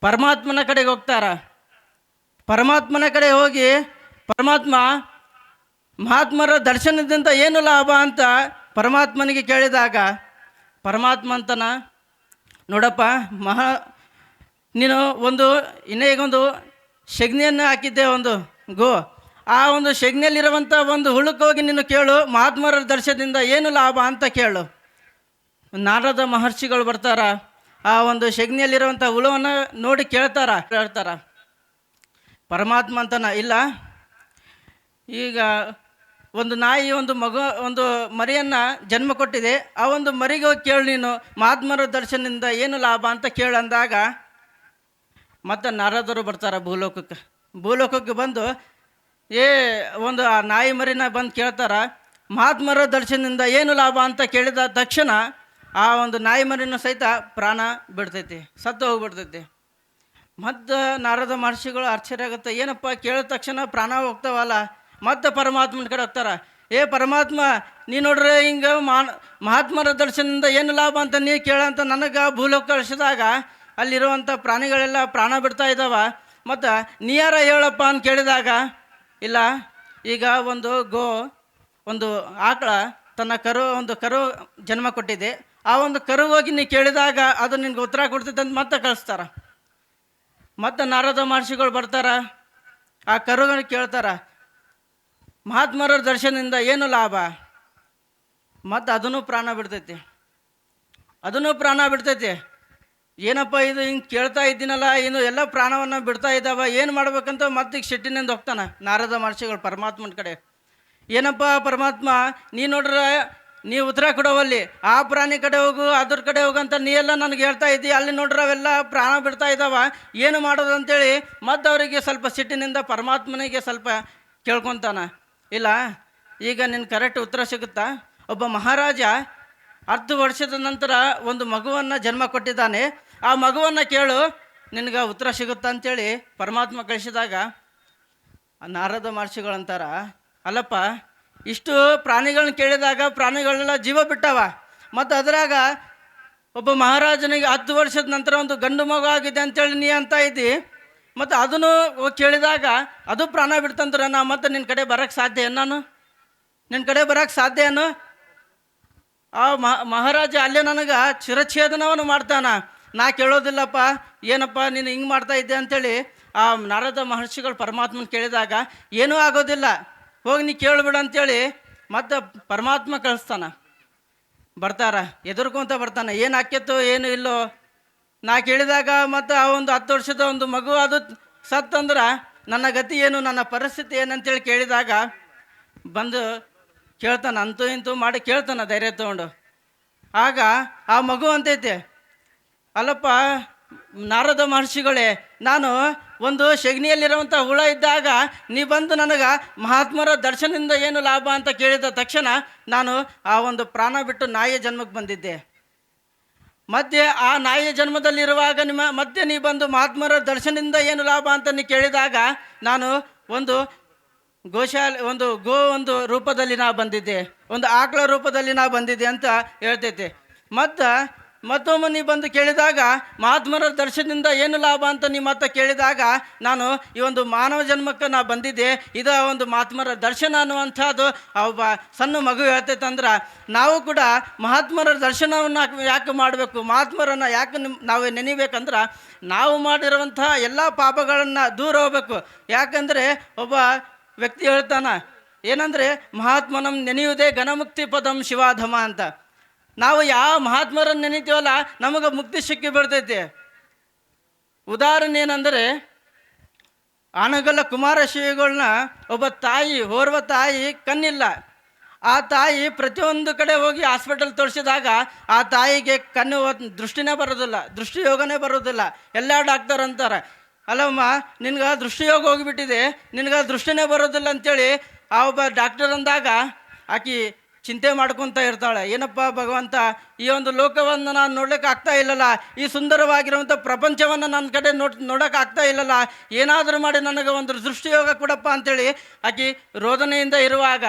ಪರಮಾತ್ಮನ ಕಡೆಗೆ ಹೋಗ್ತಾರ. ಪರಮಾತ್ಮನ ಕಡೆ ಹೋಗಿ ಪರಮಾತ್ಮ ಮಹಾತ್ಮರ ದರ್ಶನದಿಂದ ಏನು ಲಾಭ ಅಂತ ಪರಮಾತ್ಮನಿಗೆ ಕೇಳಿದಾಗ ಪರಮಾತ್ಮ ಅಂತನ, ನೋಡಪ್ಪ ನೀನು ಈಗೊಂದು ಸೆಗಣಿಯನ್ನು ಹಾಕಿದ್ದೆ, ಒಂದು ಗೋ, ಆ ಒಂದು ಸೆಗಣಿಯಲ್ಲಿರುವಂಥ ಒಂದು ಹುಳುಕ್ಕೆ ಹೋಗಿ ನೀನು ಕೇಳು, ಮಹಾತ್ಮರ ದರ್ಶನದಿಂದ ಏನು ಲಾಭ ಅಂತ ಕೇಳು. ನಾರದ ಮಹರ್ಷಿಗಳು ಬರ್ತಾರ, ಆ ಒಂದು ಸೆಗಣಿಯಲ್ಲಿರುವಂಥ ಹುಳುವನ್ನು ನೋಡಿ ಹೇಳ್ತಾರ. ಪರಮಾತ್ಮ ಅಂತನ, ಇಲ್ಲ, ಈಗ ಒಂದು ನಾಯಿ ಒಂದು ಮರಿಯನ್ನು ಜನ್ಮ ಕೊಟ್ಟಿದೆ, ಆ ಒಂದು ಮರಿಗೆ ಹೋಗಿ ಕೇಳು ನೀನು, ಮಹಾತ್ಮರ ದರ್ಶನದಿಂದ ಏನು ಲಾಭ ಅಂತ ಕೇಳಂದಾಗ ಮತ್ತು ನಾರದರು ಬರ್ತಾರೆ ಭೂಲೋಕಕ್ಕೆ ಬಂದು ಆ ನಾಯಿ ಮರಿನ ಬಂದು ಕೇಳ್ತಾರ, ಮಹಾತ್ಮರ ದರ್ಶನದಿಂದ ಏನು ಲಾಭ ಅಂತ ಕೇಳಿದ ತಕ್ಷಣ ಆ ಒಂದು ನಾಯಿ ಮರಿನೂ ಸಹಿತ ಪ್ರಾಣ ಬಿಡ್ತೈತಿ, ಸತ್ತು ಹೋಗ್ಬಿಡ್ತೈತಿ. ಮತ್ತು ನಾರದ ಮಹರ್ಷಿಗಳು ಆಶ್ಚರ್ಯ ಆಗುತ್ತೆ, ಏನಪ್ಪ ಕೇಳಿದ ತಕ್ಷಣ ಪ್ರಾಣ ಹೋಗ್ತಾವಲ್ಲ. ಮತ್ತು ಪರಮಾತ್ಮನ ಕಡೆ ಹೋಗ್ತಾರ, ಪರಮಾತ್ಮ ನೀ ನೋಡ್ರೆ ಹಿಂಗೆ ಮಹಾತ್ಮರ ದರ್ಶನದಿಂದ ಏನು ಲಾಭ ಅಂತ ನೀ ಕೇಳಂತ ನನಗೆ ಭೂಲೋಕ ಕಳಿಸಿದಾಗ ಅಲ್ಲಿರುವಂಥ ಪ್ರಾಣಿಗಳೆಲ್ಲ ಪ್ರಾಣ ಬಿಡ್ತಾ ಇದ್ದಾವ, ಮತ್ತು ನೀ ಯಾರ ಹೇಳಪ್ಪ ಅಂತ ಕೇಳಿದಾಗ, ಇಲ್ಲ, ಈಗ ಒಂದು ಆಕಳ ತನ್ನ ಕರು ಜನ್ಮ ಕೊಟ್ಟಿದೆ, ಆ ಒಂದು ಕರು ಹೋಗಿ ನೀ ಕೇಳಿದಾಗ ಅದು ನಿನ್ಗೆ ಉತ್ತರ ಕೊಡ್ತೈತೆ ಅಂತ ಮತ್ತೆ ಕಳಿಸ್ತಾರ. ಮತ್ತು ನಾರದ ಮಹರ್ಷಿಗಳು ಬರ್ತಾರ, ಆ ಕರುಗಳಿಗೆ ಕೇಳ್ತಾರ, ಮಹಾತ್ಮರ ದರ್ಶನದಿಂದ ಏನು ಲಾಭ? ಮತ್ತು ಅದನ್ನು ಪ್ರಾಣ ಬಿಡ್ತೈತಿ. ಏನಪ್ಪ ಇದು ಹಿಂಗೆ ಕೇಳ್ತಾ ಇದ್ದೀನಲ್ಲ, ಇನ್ನು ಎಲ್ಲ ಪ್ರಾಣವನ್ನು ಬಿಡ್ತಾ ಇದ್ದಾವ, ಏನು ಮಾಡ್ಬೇಕಂತ ಮತ್ತೆ ಈಗ ಸಿಟ್ಟಿನಿಂದ ಹೋಗ್ತಾನೆ ನಾರದ ಮಹರ್ಷಿಗಳು ಪರಮಾತ್ಮನ ಕಡೆ. ಏನಪ್ಪ ಪರಮಾತ್ಮ, ನೀ ನೋಡ್ರೆ ನೀ ಉತ್ತರ ಕೊಡೋವಲ್ಲಿ, ಆ ಪ್ರಾಣಿ ಕಡೆ ಹೋಗು, ಅದ್ರ ಕಡೆ ಹೋಗಂತ ನೀ ಎಲ್ಲ ನನಗೆ ಹೇಳ್ತಾ ಇದ್ದಿ, ಅಲ್ಲಿ ನೋಡ್ರೆ ಅವೆಲ್ಲ ಪ್ರಾಣ ಬಿಡ್ತಾ ಇದ್ದಾವ, ಏನು ಮಾಡೋದು ಅಂತೇಳಿ ಮತ್ತು ಅವರಿಗೆ ಸ್ವಲ್ಪ ಸಿಟ್ಟಿನಿಂದ ಪರಮಾತ್ಮನಿಗೆ ಸ್ವಲ್ಪ ಕೇಳ್ಕೊತಾನ. ಇಲ್ಲ, ಈಗ ನಿನ್ನ ಕರೆಕ್ಟ್ ಉತ್ತರ ಸಿಗುತ್ತಾ? ಒಬ್ಬ ಮಹಾರಾಜ 10 ವರ್ಷದ ನಂತರ ಒಂದು ಮಗುವನ್ನು ಜನ್ಮ ಕೊಟ್ಟಿದ್ದಾನೆ, ಆ ಮಗುವನ್ನು ಕೇಳು, ನಿನಗೆ ಉತ್ತರ ಸಿಗುತ್ತಾ ಅಂತೇಳಿ ಪರಮಾತ್ಮ ಕಳಿಸಿದಾಗ ನಾರದ ಮಹರ್ಷಿಗಳಂತಾರ, ಅಲ್ಲಪ್ಪ, ಇಷ್ಟು ಪ್ರಾಣಿಗಳನ್ನ ಕೇಳಿದಾಗ ಪ್ರಾಣಿಗಳೆಲ್ಲ ಜೀವ ಬಿಟ್ಟವ, ಮತ್ತು ಅದರಾಗ ಒಬ್ಬ ಮಹಾರಾಜನಿಗೆ 10 ವರ್ಷದ ನಂತರ ಒಂದು ಗಂಡು ಮಗು ಆಗಿದೆ ಅಂತೇಳಿ ನೀ ಅಂತ ಇದ್ದಿ, ಮತ್ತು ಅದನ್ನು ಕೇಳಿದಾಗ ಅದು ಪ್ರಾಣ ಬಿಡ್ತಂದ್ರೆ ನಾ ಮತ್ತೆ ನಿನ್ನ ಕಡೆ ಬರೋಕ್ಕೆ ಸಾಧ್ಯ ಏನು? ಆ ಮಹಾರಾಜ ಅಲ್ಲೇ ನನಗೆ ಶಿರಚ್ಛೇದನವನ್ನು ಮಾಡ್ತಾನ, ನಾ ಕೇಳೋದಿಲ್ಲಪ್ಪ, ಏನಪ್ಪ ನೀನು ಹಿಂಗೆ ಮಾಡ್ತಾ ಇದ್ದೆ ಅಂಥೇಳಿ ಆ ನಾರದ ಮಹರ್ಷಿಗಳು ಪರಮಾತ್ಮನ ಕೇಳಿದಾಗ, ಏನೂ ಆಗೋದಿಲ್ಲ, ಹೋಗಿ ನೀ ಕೇಳಿಬಿಡು ಅಂತೇಳಿ ಮತ್ತು ಪರಮಾತ್ಮ ಕಳಿಸ್ತಾನ. ಎದುರ್ಕೊಂತ ಬರ್ತಾನೆ, ಏನು ಆಕ್ಯತ್ತೋ ಏನು ಇಲ್ಲೋ, ನಾ ಕೇಳಿದಾಗ ಮತ್ತು ಆ ಒಂದು 10 ವರ್ಷದ ಒಂದು ಮಗು ಅದು ಸತ್ತಂದ್ರೆ ನನ್ನ ಗತಿ ಏನು, ನನ್ನ ಪರಿಸ್ಥಿತಿ ಏನಂತೇಳಿ ಕೇಳಿದಾಗ ಬಂದು ಕೇಳ್ತಾನೆ, ಅಂತೂ ಇಂತೂ ಮಾಡಿ ಕೇಳ್ತಾನೆ ಧೈರ್ಯ ತೊಗೊಂಡು. ಆಗ ಆ ಮಗು ಅಂತೈತೆ, ಅಲ್ಲಪ್ಪ ನಾರದ ಮಹರ್ಷಿಗಳೇ, ನಾನು ಒಂದು ಸೆಗಣಿಯಲ್ಲಿರುವಂಥ ಹುಳ ಇದ್ದಾಗ ನೀ ಬಂದು ನನಗೆ ಮಹಾತ್ಮರ ದರ್ಶನದಿಂದ ಏನು ಲಾಭ ಅಂತ ಕೇಳಿದ ತಕ್ಷಣ ನಾನು ಆ ಒಂದು ಪ್ರಾಣ ಬಿಟ್ಟು ನಾಯಿಯ ಜನ್ಮಕ್ಕೆ ಬಂದಿದ್ದೆ. ಮಧ್ಯೆ ಆ ನಾಯಿಯ ಜನ್ಮದಲ್ಲಿರುವಾಗ ಮತ್ತೆ ನೀ ಬಂದು ಮಹಾತ್ಮರ ದರ್ಶನದಿಂದ ಏನು ಲಾಭ ಅಂತ ನೀ ಕೇಳಿದಾಗ ನಾನು ಒಂದು ಒಂದು ರೂಪದಲ್ಲಿ ನಾ ಬಂದಿದ್ದೆ, ಒಂದು ಆಕಳ ರೂಪದಲ್ಲಿ ನಾ ಬಂದಿದ್ದೆ ಅಂತ ಹೇಳ್ತೈತೆ. ಮತ್ತೊಮ್ಮೆ ನೀ ಬಂದು ಕೇಳಿದಾಗ ಮಹಾತ್ಮರ ದರ್ಶನದಿಂದ ಏನು ಲಾಭ ಅಂತ ನೀ ಮತ್ತೆ ಕೇಳಿದಾಗ ನಾನು ಈ ಒಂದು ಮಾನವ ಜನ್ಮಕ್ಕೆ ನಾ ಬಂದಿದ್ದೆ, ಇದು ಒಂದು ಮಹಾತ್ಮರ ದರ್ಶನ ಅನ್ನುವಂಥದ್ದು ಒಬ್ಬ ಸಣ್ಣ ಮಗು ಹೇಳ್ತೈತಂದ್ರೆ, ನಾವು ಕೂಡ ಮಹಾತ್ಮರ ದರ್ಶನವನ್ನು ಯಾಕೆ ಮಾಡಬೇಕು, ಮಹಾತ್ಮರನ್ನು ಯಾಕೆ ನಾವು ನೆನಿಬೇಕಂದ್ರೆ ನಾವು ಮಾಡಿರುವಂಥ ಎಲ್ಲ ಪಾಪಗಳನ್ನು ದೂರ ಹೋಗ್ಬೇಕು. ಯಾಕಂದರೆ ಒಬ್ಬ ವ್ಯಕ್ತಿ ಹೇಳ್ತಾನ, ಏನಂದರೆ ಮಹಾತ್ಮನಂ ನೆನೆಯುವುದೇ ಘನಮುಕ್ತಿ ಪದಂ ಶಿವಾಧಮ ಅಂತ. ನಾವು ಯಾವ ಮಹಾತ್ಮರನ್ನು ನೆನಿತೀವಲ್ಲ ನಮಗೆ ಮುಕ್ತಿ ಸಿಕ್ಕಿ ಬಿಡ್ತೈತೆ. ಉದಾಹರಣೆ ಏನಂದರೆ, ಆನಗಲ್ಲ ಕುಮಾರಶ್ರೀಗಳನ್ನ ಒಬ್ಬ ತಾಯಿ, ಓರ್ವ ತಾಯಿ ಕಣ್ಣಿಲ್ಲ, ಆ ತಾಯಿ ಪ್ರತಿಯೊಂದು ಕಡೆ ಹೋಗಿ ಹಾಸ್ಪಿಟಲ್ ತೋರಿಸಿದಾಗ ಆ ತಾಯಿಗೆ ಕಣ್ಣು ದೃಷ್ಟಿನೇ ಬರೋದಿಲ್ಲ, ದೃಷ್ಟಿಯೋಗನೇ ಬರೋದಿಲ್ಲ. ಎಲ್ಲ ಡಾಕ್ಟರ್ ಅಂತಾರೆ, ಅಲ್ಲಮ್ಮ ನಿನ್ಗೆ ದೃಷ್ಟಿಯೋಗ ಹೋಗಿಬಿಟ್ಟಿದೆ, ನಿನ್ಗೆ ದೃಷ್ಟಿನೇ ಬರೋದಿಲ್ಲ ಅಂಥೇಳಿ ಆ ಒಬ್ಬ ಡಾಕ್ಟರ್ ಅಂದಾಗ ಆಕಿ ಚಿಂತೆ ಮಾಡ್ಕೊತ ಇರ್ತಾಳೆ, ಏನಪ್ಪ ಭಗವಂತ, ಈ ಒಂದು ಲೋಕವನ್ನು ನಾನು ನೋಡ್ಲಿಕ್ಕೆ ಆಗ್ತಾ ಇಲ್ಲಲ್ಲ, ಈ ಸುಂದರವಾಗಿರುವಂಥ ಪ್ರಪಂಚವನ್ನು ನನ್ನ ಕಡೆ ನೋಡೋಕೆ ಆಗ್ತಾ ಇಲ್ಲಲ್ಲ, ಏನಾದರೂ ಮಾಡಿ ನನಗೆ ಒಂದು ದೃಷ್ಟಿಯೋಗ ಕೊಡಪ್ಪ ಅಂಥೇಳಿ ಆಕಿ ರೋದನೆಯಿಂದ ಇರುವಾಗ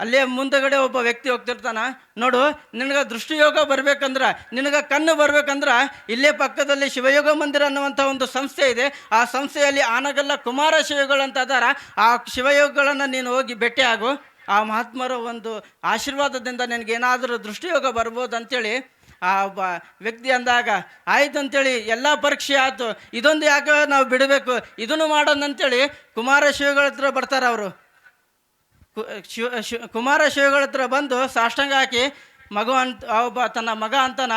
ಅಲ್ಲೇ ಮುಂದಗಡೆ ಒಬ್ಬ ವ್ಯಕ್ತಿ ಹೋಗ್ತಿರ್ತಾನ, ನೋಡು ನಿನಗೆ ದೃಷ್ಟಿಯೋಗ ಬರ್ಬೇಕಂದ್ರೆ, ನಿನಗೆ ಕಣ್ಣು ಬರ್ಬೇಕಂದ್ರೆ ಇಲ್ಲೇ ಪಕ್ಕದಲ್ಲಿ ಶಿವಯೋಗ ಮಂದಿರ ಅನ್ನುವಂಥ ಒಂದು ಸಂಸ್ಥೆ ಇದೆ. ಆ ಸಂಸ್ಥೆಯಲ್ಲಿ ಆನಗಲ್ಲ ಕುಮಾರ ಶಿವಗಳು ಅಂತ ಅದಾರ. ಆ ಶಿವಯೋಗಗಳನ್ನು ನೀನು ಹೋಗಿ ಭೇಟಿ ಆಗು. ಆ ಮಹಾತ್ಮರ ಒಂದು ಆಶೀರ್ವಾದದಿಂದ ನಿನಗೇನಾದರೂ ದೃಷ್ಟಿಯೋಗ ಬರ್ಬೋದು ಅಂತೇಳಿ ಆ ಒಬ್ಬ ವ್ಯಕ್ತಿ ಅಂದಾಗ, ಆಯ್ತು ಅಂತೇಳಿ ಎಲ್ಲ ಪರೀಕ್ಷೆ ಆಯ್ತು, ಇದೊಂದು ಯಾಕೆ ನಾವು ಬಿಡಬೇಕು, ಇದನ್ನು ಮಾಡೋದಂತೇಳಿ ಕುಮಾರ ಶಿವಗಳ ಹತ್ರ ಬರ್ತಾರೆ. ಅವರು ಕುಮಾರ ಶಿವಗಳ ಹತ್ರ ಬಂದು ಸಾಷ್ಟಾಂಗ ಹಾಕಿ ಮಗು ಅಂತ ಒಬ್ಬ ತನ್ನ ಮಗ ಅಂತಾನ,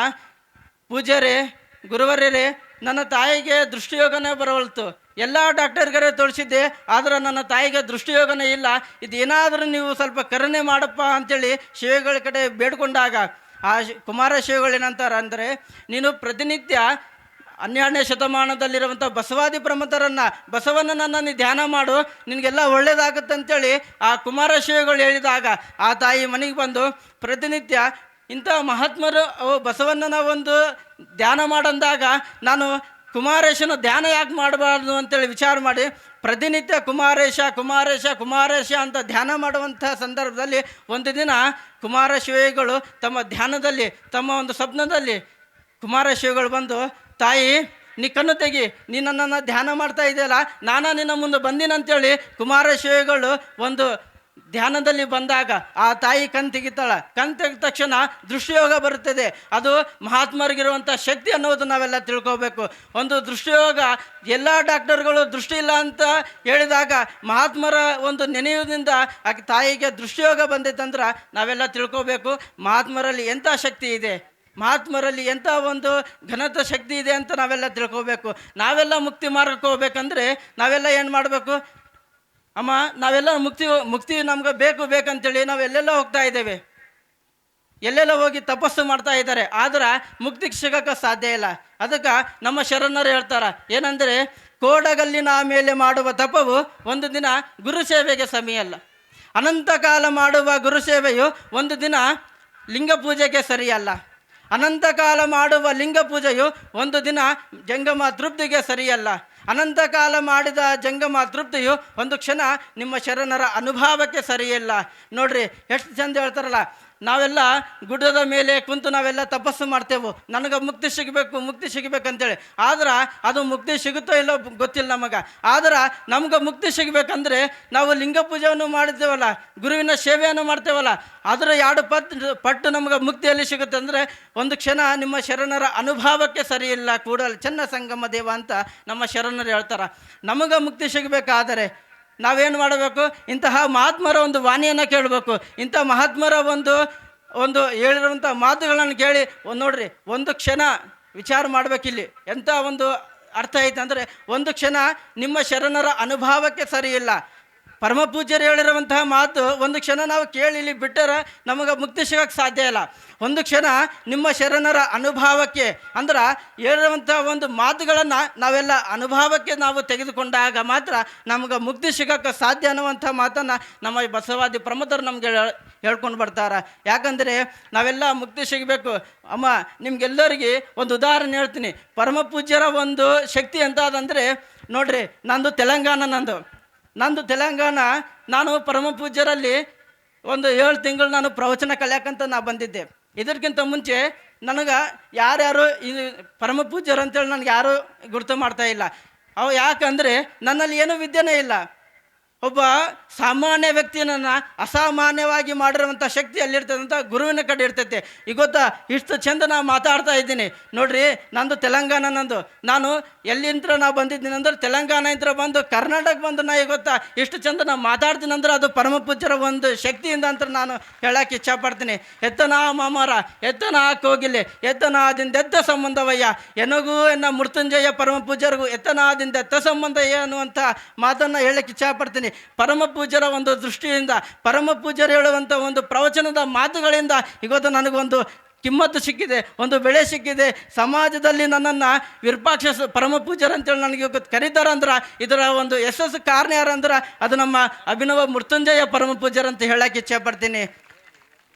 ಪೂಜಾರಿ ಗುರುವರ್ಯರೇ, ನನ್ನ ತಾಯಿಗೆ ದೃಷ್ಟಿಯೋಗನೇ ಬರವಲ್ತು, ಎಲ್ಲ ಡಾಕ್ಟರ್ಗರೇ ತೋರಿಸಿದ್ದೆ, ಆದರೆ ನನ್ನ ತಾಯಿಗೆ ದೃಷ್ಟಿಯೋಗನೇ ಇಲ್ಲ, ಇದೇನಾದರೂ ನೀವು ಸ್ವಲ್ಪ ಕರುಣೆ ಮಾಡಪ್ಪ ಅಂಥೇಳಿ ಶಿವಗಳ ಕಡೆ ಬೇಡ್ಕೊಂಡಾಗ ಆ ಕುಮಾರ ಶಿವಗಳೇನಂತಾರೆ ಅಂದರೆ, ನೀನು ಪ್ರತಿನಿತ್ಯ 12ನೇ ಶತಮಾನದಲ್ಲಿರುವಂಥ ಬಸವಾದಿ ಪ್ರಮಥರನ್ನು, ಬಸವಣ್ಣನನ್ನು ನೀ ಧ್ಯಾನ ಮಾಡು, ನಿನಗೆಲ್ಲ ಒಳ್ಳೇದಾಗುತ್ತೆ ಅಂತೇಳಿ ಆ ಕುಮಾರ ಶಿವಗಳು ಹೇಳಿದಾಗ ಆ ತಾಯಿ ಮನೆಗೆ ಬಂದು ಪ್ರತಿನಿತ್ಯ ಇಂಥ ಮಹಾತ್ಮರು ಬಸವಣ್ಣನ ಒಂದು ಧ್ಯಾನ ಮಾಡಂದಾಗ ನಾನು ಕುಮಾರೇಶನ ಧ್ಯಾನ ಯಾಕೆ ಮಾಡಬಾರ್ದು ಅಂತೇಳಿ ವಿಚಾರ ಮಾಡಿ ಪ್ರತಿನಿತ್ಯ ಕುಮಾರೇಶ ಕುಮಾರೇಶ ಕುಮಾರೇಶ ಅಂತ ಧ್ಯಾನ ಮಾಡುವಂಥ ಸಂದರ್ಭದಲ್ಲಿ ಒಂದು ದಿನ ಕುಮಾರ ಶಿವಗಳು ತಮ್ಮ ಧ್ಯಾನದಲ್ಲಿ, ತಮ್ಮ ಒಂದು ಸ್ವಪ್ನದಲ್ಲಿ ಕುಮಾರ ಶಿವಗಳು ಬಂದು, ತಾಯಿ ನೀ ಕಣ್ಣು ತೆಗಿ, ನೀ ನನ್ನನ್ನು ಧ್ಯಾನ ಮಾಡ್ತಾ ಇದೆಯಲ್ಲ, ನಾನು ನಿನ್ನ ಮುಂದೆ ಬಂದಿನಂತೇಳಿ ಕುಮಾರ ಶಿವಗಳು ಒಂದು ಧ್ಯಾನದಲ್ಲಿ ಬಂದಾಗ ಆ ತಾಯಿ ಕಣ್ ತೆಗಿತಾಳೆ. ಕಣ್ ತೆಗೆದ ತಕ್ಷಣ ದೃಷ್ಟಿಯೋಗ ಬರುತ್ತದೆ. ಅದು ಮಹಾತ್ಮರಿಗಿರುವಂಥ ಶಕ್ತಿ ಅನ್ನೋದು ನಾವೆಲ್ಲ ತಿಳ್ಕೋಬೇಕು. ಒಂದು ದೃಷ್ಟಿಯೋಗ, ಎಲ್ಲ ಡಾಕ್ಟರ್ಗಳು ದೃಷ್ಟಿ ಇಲ್ಲ ಅಂತ ಹೇಳಿದಾಗ ಮಹಾತ್ಮರ ಒಂದು ನೆನೆಯುವುದರಿಂದ ಆ ತಾಯಿಗೆ ದೃಷ್ಟಿಯೋಗ ಬಂದೈತಂದ್ರೆ ನಾವೆಲ್ಲ ತಿಳ್ಕೋಬೇಕು ಮಹಾತ್ಮರಲ್ಲಿ ಎಂಥ ಶಕ್ತಿ ಇದೆ, ಮಹಾತ್ಮರಲ್ಲಿ ಎಂಥ ಒಂದು ಘನತ ಶಕ್ತಿ ಇದೆ ಅಂತ ನಾವೆಲ್ಲ ತಿಳ್ಕೋಬೇಕು. ನಾವೆಲ್ಲ ಮುಕ್ತಿ ಮಾರ್ಗಕ್ಕೆ ಹೋಗ್ಬೇಕಂದ್ರೆ ನಾವೆಲ್ಲ ಏನು ಮಾಡಬೇಕು? ಅಮ್ಮ, ನಾವೆಲ್ಲ ಮುಕ್ತಿ ನಮ್ಗೆ ಬೇಕಂತೇಳಿ ನಾವು ಎಲ್ಲೆಲ್ಲ ಹೋಗ್ತಾ ಇದ್ದೇವೆ, ಎಲ್ಲೆಲ್ಲ ಹೋಗಿ ತಪಸ್ಸು ಮಾಡ್ತಾ ಇದ್ದಾರೆ, ಆದ್ರೆ ಮುಕ್ತಿಗೆ ಸಿಗೋಕ್ಕೆ ಸಾಧ್ಯ ಇಲ್ಲ. ಅದಕ್ಕೆ ನಮ್ಮ ಶರಣರು ಹೇಳ್ತಾರೆ ಏನಂದರೆ, ಕೋಡಗಲ್ಲಿನ ಮೇಲೆ ಮಾಡುವ ತಪವು ಒಂದು ದಿನ ಗುರು ಸೇವೆಗೆ ಸಮಿಯಲ್ಲ, ಅನಂತ ಕಾಲ ಮಾಡುವ ಗುರು ಸೇವೆಯು ಒಂದು ದಿನ ಲಿಂಗ ಪೂಜೆಗೆ ಸರಿಯಲ್ಲ, ಅನಂತ ಕಾಲ ಮಾಡುವ ಲಿಂಗ ಪೂಜೆಯು ಒಂದು ದಿನ ಜಂಗಮ ತೃಪ್ತಿಗೆ ಸರಿಯಲ್ಲ, ಅನಂತ ಕಾಲ ಮಾಡಿದ ಜಂಗಮ ತೃಪ್ತಿಯು ಒಂದು ಕ್ಷಣ ನಿಮ್ಮ ಶರಣರ ಅನುಭವಕ್ಕೆ ಸರಿಯಿಲ್ಲ. ನೋಡ್ರಿ ಎಷ್ಟು ಚಂದ ಹೇಳ್ತಾರಲ್ಲ, ನಾವೆಲ್ಲ ಗುಡ್ಡದ ಮೇಲೆ ಕುಂತು ನಾವೆಲ್ಲ ತಪಸ್ಸು ಮಾಡ್ತೇವೆ, ನನಗೆ ಮುಕ್ತಿ ಸಿಗಬೇಕಂತೇಳಿ, ಆದ್ರೆ ಅದು ಮುಕ್ತಿ ಸಿಗುತ್ತೋ ಇಲ್ಲೋ ಗೊತ್ತಿಲ್ಲ ನಮಗೆ. ಆದ್ರೆ ನಮ್ಗೆ ಮುಕ್ತಿ ಸಿಗಬೇಕಂದ್ರೆ ನಾವು ಲಿಂಗ ಪೂಜೆಯನ್ನು ಮಾಡಿದ್ದೇವಲ್ಲ, ಗುರುವಿನ ಸೇವೆಯನ್ನು ಮಾಡ್ತೇವಲ್ಲ, ಅದರ 2 ಪಟ್ಟು ನಮ್ಗೆ ಮುಕ್ತಿಯಲ್ಲಿ ಸಿಗುತ್ತೆ. ಅಂದರೆ ಒಂದು ಕ್ಷಣ ನಿಮ್ಮ ಶರಣರ ಅನುಭವಕ್ಕೆ ಸರಿಯಿಲ್ಲ, ಕೂಡಲೇ ಚೆನ್ನ ಸಂಗಮ ದೇವ ಅಂತ ನಮ್ಮ ಶರಣರು ಹೇಳ್ತಾರೆ. ನಮಗೆ ಮುಕ್ತಿ ಸಿಗಬೇಕಾದರೆ ನಾವೇನು ಮಾಡಬೇಕು? ಇಂತಹ ಮಹಾತ್ಮರ ಒಂದು ವಾಣಿಯನ್ನು ಕೇಳಬೇಕು. ಇಂಥ ಮಹಾತ್ಮರ ಒಂದು ಹೇಳಿರುವಂಥ ಮಾತುಗಳನ್ನು ಕೇಳಿ ನೋಡ್ರಿ, ಒಂದು ಕ್ಷಣ ವಿಚಾರ ಮಾಡಬೇಕಿಲ್ಲಿ. ಎಂಥ ಒಂದು ಅರ್ಥ ಐತೆ ಅಂದರೆ, ಒಂದು ಕ್ಷಣ ನಿಮ್ಮ ಶರಣರ ಅನುಭವಕ್ಕೆ ಸರಿಯಿಲ್ಲ. ಪರಮ ಪೂಜ್ಯರು ಹೇಳಿರುವಂತಹ ಮಾತು ಒಂದು ಕ್ಷಣ ನಾವು ಕೇಳಿ ಇಲ್ಲಿ ಬಿಟ್ಟರೆ ನಮಗೆ ಮುಕ್ತಿ ಸಿಗೋಕ್ಕೆ ಸಾಧ್ಯ ಇಲ್ಲ. ಒಂದು ಕ್ಷಣ ನಿಮ್ಮ ಶರಣರ ಅನುಭವಕ್ಕೆ ಅಂದ್ರೆ ಹೇಳಿರುವಂಥ ಒಂದು ಮಾತುಗಳನ್ನು ನಾವೆಲ್ಲ ಅನುಭವಕ್ಕೆ ನಾವು ತೆಗೆದುಕೊಂಡಾಗ ಮಾತ್ರ ನಮಗೆ ಮುಕ್ತಿ ಸಿಗೋಕ್ಕೆ ಸಾಧ್ಯ ಅನ್ನುವಂಥ ಮಾತನ್ನು ನಮ್ಮ ಬಸವಾದಿ ಪ್ರಮಥರು ನಮಗೆ ಹೇಳ್ಕೊಂಡು ಬರ್ತಾರೆ. ಯಾಕಂದರೆ ನಾವೆಲ್ಲ ಮುಕ್ತಿ ಸಿಗಬೇಕು. ಅಮ್ಮ, ನಿಮ್ಗೆಲ್ಲರಿಗೆ ಒಂದು ಉದಾಹರಣೆ ಹೇಳ್ತೀನಿ. ಪರಮ ಪೂಜ್ಯರ ಒಂದು ಶಕ್ತಿ ಎಂಥದಂದರೆ ನೋಡ್ರಿ, ನಂದು ತೆಲಂಗಾಣ. ನಾನು ಪರಮ ಪೂಜ್ಯರಲ್ಲಿ ಒಂದು 7 ತಿಂಗಳು ನಾನು ಪ್ರವಚನ ಕಲಿಯಾಕಂತ ಬಂದಿದ್ದೆ. ಇದಕ್ಕಿಂತ ಮುಂಚೆ ನನಗೆ ಯಾರ್ಯಾರು ಇದು ಪರಮ ಪೂಜ್ಯರು ಅಂತೇಳಿ ನನಗೆ ಯಾರೂ ಗುರುತು ಮಾಡ್ತಾ ಇಲ್ಲ. ಅವು ಯಾಕಂದರೆ ನನ್ನಲ್ಲಿ ಏನೂ ವಿದ್ಯೆನೇ ಇಲ್ಲ. ಒಬ್ಬ ಸಾಮಾನ್ಯ ವ್ಯಕ್ತಿಯನ್ನು ಅಸಾಮಾನ್ಯವಾಗಿ ಮಾಡಿರುವಂಥ ಶಕ್ತಿ ಅಲ್ಲಿರ್ತದಂಥ ಗುರುವಿನ ಕಡೆ ಇರ್ತೈತೆ. ಈಗ ಗೊತ್ತಾ, ಇಷ್ಟು ಚಂದ ನಾನು ಮಾತಾಡ್ತಾ ಇದ್ದೀನಿ ನೋಡ್ರಿ. ನಂದು ತೆಲಂಗಾಣ, ನಾನು ಎಲ್ಲಿಂದ ನಾವು ಬಂದಿದ್ದೀನಿ ಅಂದ್ರೆ ತೆಲಂಗಾಣ ಇಂತ್ರ ಬಂದು ಕರ್ನಾಟಕ ಬಂದು ನಾ ಈಗ ಗೊತ್ತಾ ಇಷ್ಟು ಚಂದ ನಾನು ಮಾತಾಡ್ತೀನಿ ಅಂದ್ರೆ ಅದು ಪರಮ ಪೂಜ್ಯರ ಒಂದು ಶಕ್ತಿಯಿಂದ ಅಂತ ನಾನು ಹೇಳಕ್ಕೆ ಇಚ್ಛಪಡ್ತೀನಿ. ಎತ್ತನಾ ಮಾಮಾರ, ಎತ್ತನಾ ಕೋಗಿಲೆ, ಎತ್ತನಾದಿಂದೆತ್ತ ಸಂಬಂಧವಯ್ಯ, ಎನಗೂ ಎನ್ನ ಮೃತ್ಯುಂಜಯ ಪರಮ ಪೂಜ್ಯರಿಗೂ ಎತ್ತನಾದಿಂದೆತ್ತ ಸಂಬಂಧಯ್ಯ ಅನ್ನುವಂಥ ಮಾತನ್ನು ಹೇಳಕ್ಕೆ ಇಚ್ಛಪಡ್ತೀನಿ. ಪರಮ ಪೂಜ್ಯರ ಒಂದು ದೃಷ್ಟಿಯಿಂದ, ಪರಮ ಪೂಜ್ಯರು ಹೇಳುವಂಥ ಒಂದು ಪ್ರವಚನದ ಮಾತುಗಳಿಂದ ಇವತ್ತು ನನಗೊಂದು ಕಿಮ್ಮತ್ತು ಸಿಕ್ಕಿದೆ, ಒಂದು ಬೆಳೆ ಸಿಕ್ಕಿದೆ. ಸಮಾಜದಲ್ಲಿ ನನ್ನನ್ನು ವಿರೂಪಾಕ್ಷ ಪರಮ ಪೂಜ್ಯರು ಅಂತೇಳಿ ನನಗೆ ಕರೀತಾರೆ ಅಂದ್ರೆ ಇದರ ಒಂದು ಯಶಸ್ಸು ಕಾರಣ ಯಾರಂದ್ರೆ ಅದು ನಮ್ಮ ಅಭಿನವ ಮೃತ್ಯುಂಜಯ ಪರಮ ಪೂಜ್ಯರು ಅಂತ ಹೇಳಕ್ಕೆ ಇಚ್ಛೆಪಡ್ತೀನಿ.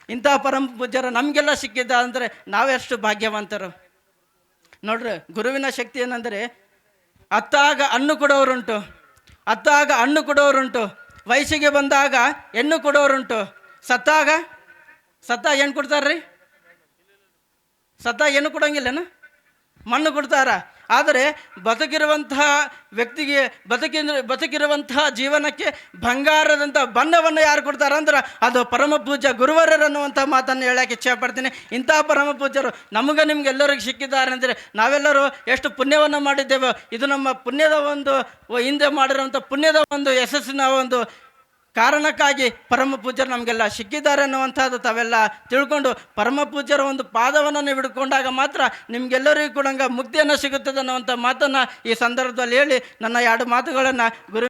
ಇಂಥ ಪರಮ ಪೂಜ್ಯರು ನಮಗೆಲ್ಲ ಸಿಕ್ಕಿದ್ದ ಅಂದರೆ ನಾವೆಷ್ಟು ಭಾಗ್ಯವಂತರು ನೋಡ್ರಿ. ಗುರುವಿನ ಶಕ್ತಿ ಏನಂದರೆ, ಅತ್ತಾಗ ಹಣ್ಣು ಕೊಡೋರುಂಟು, ವಯಸ್ಸಿಗೆ ಬಂದಾಗ ಹೆಣ್ಣು ಕೊಡೋರುಂಟು, ಸತ್ತಾಗ ಏನು ಕೊಡ್ತಾರ್ರಿ? ಸತ್ತಾಗ ಏನು ಕೊಡೋಂಗಿಲ್ಲನ? ಮಣ್ಣು ಕೊಡ್ತಾರ. ಆದರೆ ಬದುಕಿರುವಂತಹ ವ್ಯಕ್ತಿಗೆ ಬದುಕಿರುವಂತಹ ಜೀವನಕ್ಕೆ ಬಂಗಾರದಂಥ ಬಣ್ಣವನ್ನು ಯಾರು ಕೊಡ್ತಾರೆ ಅಂದ್ರೆ ಅದು ಪರಮ ಪೂಜ್ಯ ಗುರುವರರು ಅನ್ನುವಂಥ ಮಾತನ್ನು ಹೇಳೋಕ್ಕೆ ಇಚ್ಛೆಪಡ್ತೀನಿ. ಇಂಥ ಪರಮ ಪೂಜ್ಯರು ನಿಮಗೆಲ್ಲರಿಗೂ ಸಿಕ್ಕಿದ್ದಾರೆ ಅಂದರೆ ನಾವೆಲ್ಲರೂ ಎಷ್ಟು ಪುಣ್ಯವನ್ನು ಮಾಡಿದ್ದೇವೆ. ಇದು ನಮ್ಮ ಪುಣ್ಯದ ಒಂದು ಹಿಂದೆ ಮಾಡಿರುವಂಥ ಪುಣ್ಯದ ಒಂದು ಯಶಸ್ಸಿನ ಒಂದು ಕಾರಣಕ್ಕಾಗಿ ಪರಮ ಪೂಜ್ಯರು ನಮಗೆಲ್ಲ ಸಿಕ್ಕಿದ್ದಾರೆ ಅನ್ನುವಂಥದ್ದು ತಾವೆಲ್ಲ ತಿಳ್ಕೊಂಡು ಪರಮ ಪೂಜ್ಯರ ಒಂದು ಪಾದವನ್ನು ನೀವು ಹಿಡ್ಕೊಂಡಾಗ ಮಾತ್ರ ನಿಮಗೆಲ್ಲರಿಗೂ ಕೂಡ ಮುಕ್ತಿಯನ್ನು ಸಿಗುತ್ತದೆ ಅನ್ನುವಂಥ ಮಾತನ್ನು ಈ ಸಂದರ್ಭದಲ್ಲಿ ಹೇಳಿ ನನ್ನ 2 ಮಾತುಗಳನ್ನು ಗುರು